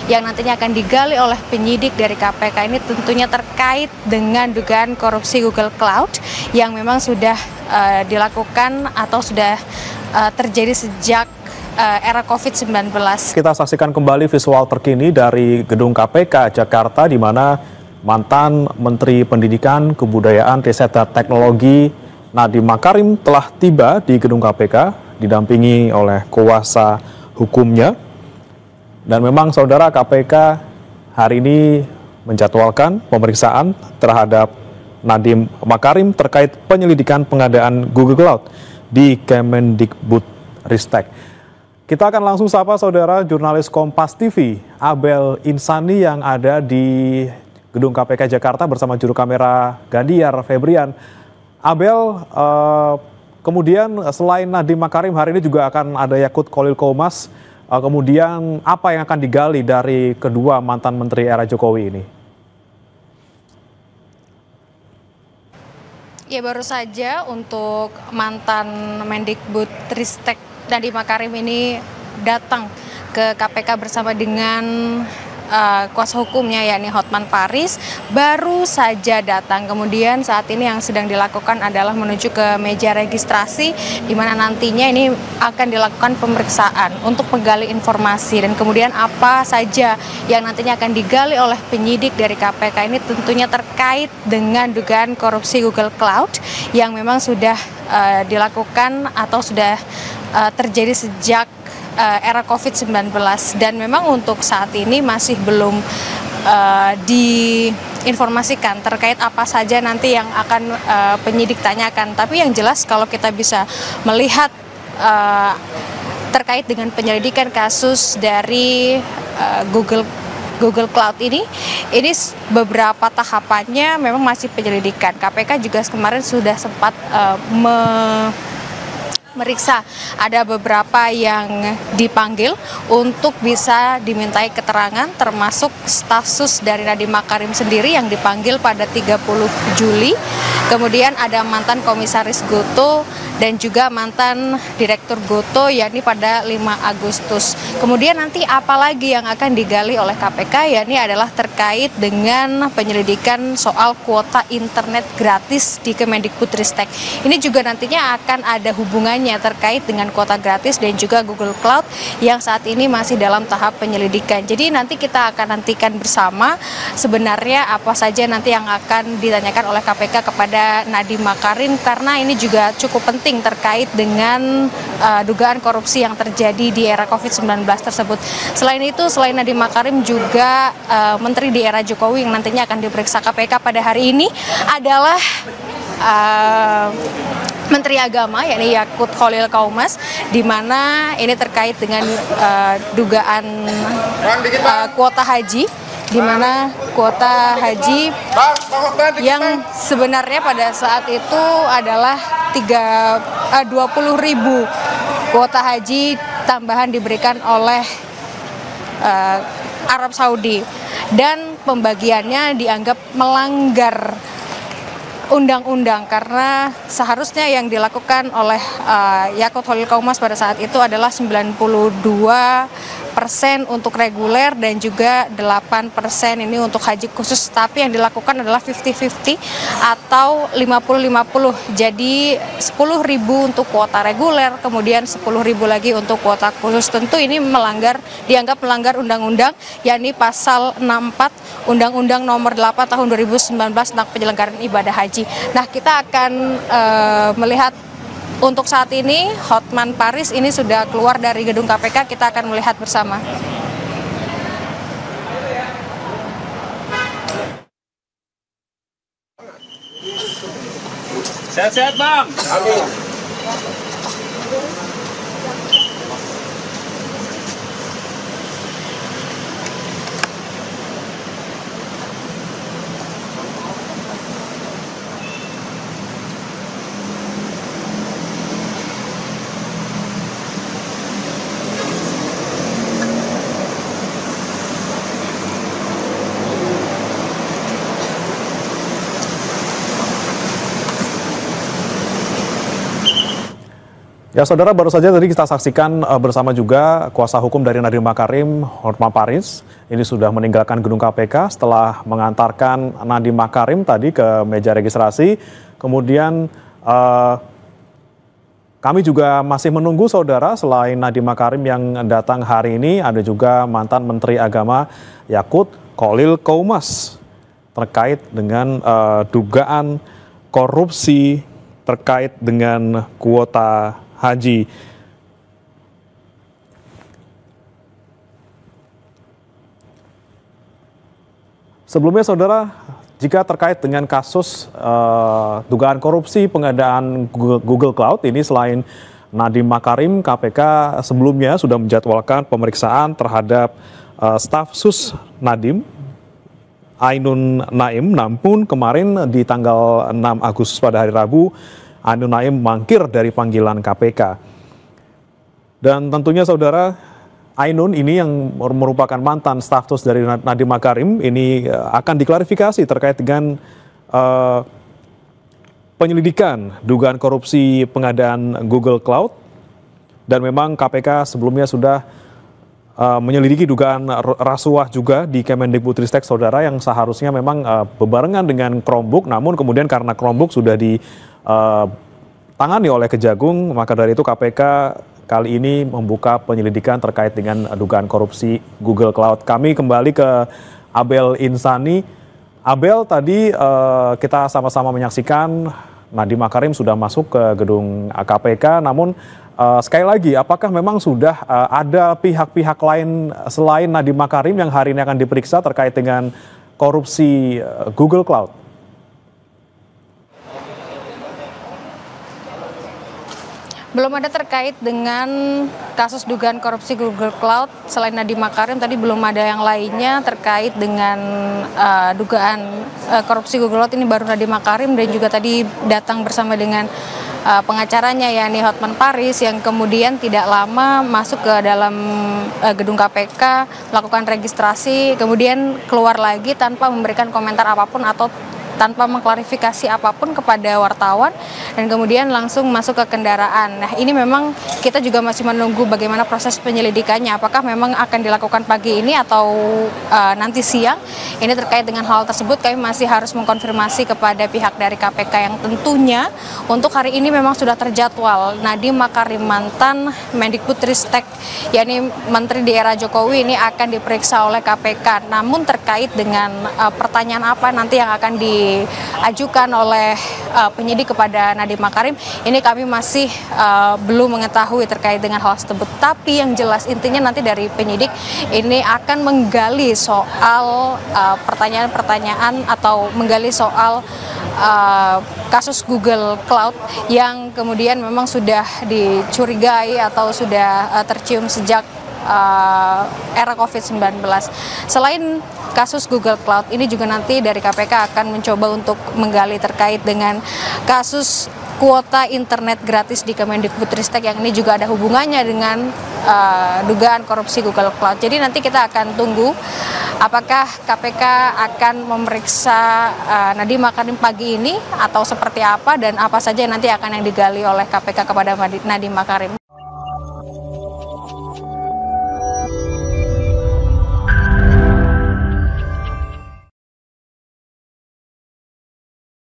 yang nantinya akan digali oleh penyidik dari KPK ini tentunya terkait dengan dugaan korupsi Google Cloud yang memang sudah dilakukan atau sudah terjadi sejak era COVID-19. Kita saksikan kembali visual terkini dari gedung KPK Jakarta di mana mantan Menteri Pendidikan, Kebudayaan, Riset dan Teknologi Nadiem Makarim telah tiba di gedung KPK didampingi oleh kuasa hukumnya. Dan memang saudara, KPK hari ini menjadwalkan pemeriksaan terhadap Nadiem Makarim terkait penyelidikan pengadaan Google Cloud di Kemendikbudristek. Kita akan langsung sapa saudara jurnalis Kompas TV Abel Insani yang ada di gedung KPK Jakarta bersama juru kamera Gandiar Febrian. Abel, kemudian selain Nadiem Makarim hari ini juga akan ada Yakut Khalil Qomas. Kemudian apa yang akan digali dari kedua mantan menteri era Jokowi ini? Ya, baru saja untuk mantan Mendikbudristek Nadiem Makarim ini datang ke KPK bersama dengan kuasa hukumnya yakni Hotman Paris baru saja datang. Kemudian saat ini yang sedang dilakukan adalah menuju ke meja registrasi di mana nantinya ini akan dilakukan pemeriksaan untuk menggali informasi dan kemudian apa saja yang nantinya akan digali oleh penyidik dari KPK ini tentunya terkait dengan dugaan korupsi Google Cloud yang memang sudah dilakukan atau sudah terjadi sejak era COVID-19 dan memang untuk saat ini masih belum diinformasikan terkait apa saja nanti yang akan penyidik tanyakan. Tapi yang jelas kalau kita bisa melihat terkait dengan penyelidikan kasus dari Google Cloud ini beberapa tahapannya memang masih penyelidikan. KPK juga kemarin sudah sempat meriksa ada beberapa yang dipanggil untuk bisa dimintai keterangan termasuk status dari Nadiem Makarim sendiri yang dipanggil pada 30 Juli. Kemudian ada mantan komisaris Gotoh dan juga mantan direktur Gotoh yakni pada 5 Agustus. Kemudian nanti apalagi yang akan digali oleh KPK yakni adalah terkait dengan penyelidikan soal kuota internet gratis di Kemendikbudristek. Ini juga nantinya akan ada hubungannya terkait dengan kuota gratis dan juga Google Cloud yang saat ini masih dalam tahap penyelidikan. Jadi nanti kita akan nantikan bersama sebenarnya apa saja nanti yang akan ditanyakan oleh KPK kepada Nadiem Makarim karena ini juga cukup penting terkait dengan dugaan korupsi yang terjadi di era COVID-19 tersebut. Selain itu, selain Nadiem Makarim juga menteri di era Jokowi yang nantinya akan diperiksa KPK pada hari ini adalah Menteri Agama yakni Yakut Khalil Qomas di mana ini terkait dengan dugaan kuota haji di mana kuota haji yang sebenarnya pada saat itu adalah 20.000 kuota haji tambahan diberikan oleh Arab Saudi dan pembagiannya dianggap melanggar undang-undang karena seharusnya yang dilakukan oleh Yakut Khalil Qomas pada saat itu adalah 92% untuk reguler dan juga 8% ini untuk haji khusus, tapi yang dilakukan adalah 50-50 atau 50-50. Jadi 10.000 untuk kuota reguler, kemudian 10.000 lagi untuk kuota khusus. Tentu ini dianggap melanggar undang-undang yakni pasal 64 Undang-Undang Nomor 8 Tahun 2019 tentang penyelenggaraan ibadah haji. Nah, kita akan melihat untuk saat ini Hotman Paris ini sudah keluar dari gedung KPK, kita akan melihat bersama. Sehat-sehat, Bang. Amin. Ya, saudara, baru saja tadi kita saksikan bersama juga kuasa hukum dari Nadiem Makarim, Hotma Paris. Ini sudah meninggalkan gedung KPK setelah mengantarkan Nadiem Makarim tadi ke meja registrasi. Kemudian kami juga masih menunggu, saudara, selain Nadiem Makarim yang datang hari ini, ada juga mantan Menteri Agama Yakut Khalil Qoumas terkait dengan dugaan korupsi terkait dengan kuota haji. Sebelumnya, saudara, jika terkait dengan kasus dugaan korupsi pengadaan Google Cloud ini, selain Nadiem Makarim, KPK sebelumnya sudah menjadwalkan pemeriksaan terhadap staf sus Nadiem, Ainun Naim. Namun kemarin di tanggal 6 Agustus pada hari Rabu, Ainun Naim mangkir dari panggilan KPK. Dan tentunya, saudara, Ainun ini yang merupakan mantan staf sus dari Nadiem Makarim ini akan diklarifikasi terkait dengan penyelidikan dugaan korupsi pengadaan Google Cloud. Dan memang KPK sebelumnya sudah menyelidiki dugaan rasuah juga di Kemendikbudristek, saudara, yang seharusnya memang bebarengan dengan Chromebook, namun kemudian karena Chromebook sudah ditangani oleh Kejagung, maka dari itu KPK kali ini membuka penyelidikan terkait dengan dugaan korupsi Google Cloud. Kami kembali ke Abel Insani. Abel, tadi kita sama-sama menyaksikan Nadiem Makarim sudah masuk ke gedung KPK, namun sekali lagi, apakah memang sudah ada pihak-pihak lain selain Nadiem Makarim yang hari ini akan diperiksa terkait dengan korupsi Google Cloud? Belum ada terkait dengan kasus dugaan korupsi Google Cloud. Selain Nadiem Makarim, tadi belum ada yang lainnya terkait dengan dugaan korupsi Google Cloud. Ini baru Nadiem Makarim dan juga tadi datang bersama dengan pengacaranya, yakni Hotman Paris, yang kemudian tidak lama masuk ke dalam gedung KPK, melakukan registrasi, kemudian keluar lagi tanpa memberikan komentar apapun atau tanpa mengklarifikasi apapun kepada wartawan, dan kemudian langsung masuk ke kendaraan. Nah, ini memang kita juga masih menunggu bagaimana proses penyelidikannya, apakah memang akan dilakukan pagi ini atau nanti siang. Ini terkait dengan hal tersebut kami masih harus mengkonfirmasi kepada pihak dari KPK, yang tentunya untuk hari ini memang sudah terjadwal Nadiem Makarim, mantan Mendikbudristek, yakni Menteri di era Jokowi, ini akan diperiksa oleh KPK. Namun terkait dengan pertanyaan apa nanti yang akan diajukan oleh penyidik kepada Nadiem Makarim, ini kami masih belum mengetahui terkait dengan hal tersebut. Tapi yang jelas intinya nanti dari penyidik ini akan menggali soal pertanyaan-pertanyaan atau menggali soal kasus Google Cloud yang kemudian memang sudah dicurigai atau sudah tercium sejak era COVID-19. Selain kasus Google Cloud, ini juga nanti dari KPK akan mencoba untuk menggali terkait dengan kasus kuota internet gratis di Kemendikbudristek, yang ini juga ada hubungannya dengan dugaan korupsi Google Cloud. Jadi nanti kita akan tunggu apakah KPK akan memeriksa Nadiem Makarim pagi ini atau seperti apa, dan apa saja nanti akan yang digali oleh KPK kepada Nadiem Makarim.